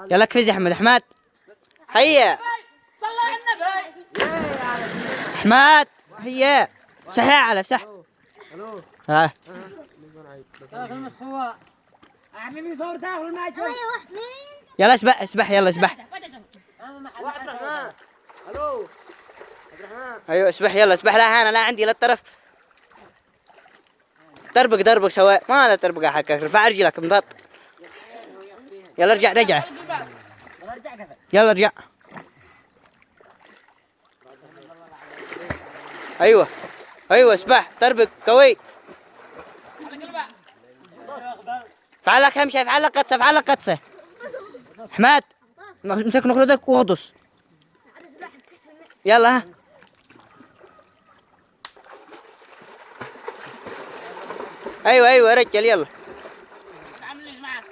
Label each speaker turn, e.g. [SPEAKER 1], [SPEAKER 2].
[SPEAKER 1] يلا كفز يا احمد. احمد هيا.
[SPEAKER 2] صلى على النبي.
[SPEAKER 1] احمد هيا. صحيح على صح. ها يلا اسبح اسبح يلا اسبح. ايوه اسبح يلا اسبح. لا هنا لا عندي لا الطرف. دربك دربك سواء. ماذا تربق يا حكاك؟ ارفع رجلك مضط. يلا ارجع رجع. يلا ارجع. ايوه ايوه اسبح دربك قوي. فعلك همشي فعلك قدسه فعلك قدسه. احمد امسك نخردك واغطس. يلا ها. ايوه ايوه يا رجال يلا.
[SPEAKER 2] تعمل ايش معك؟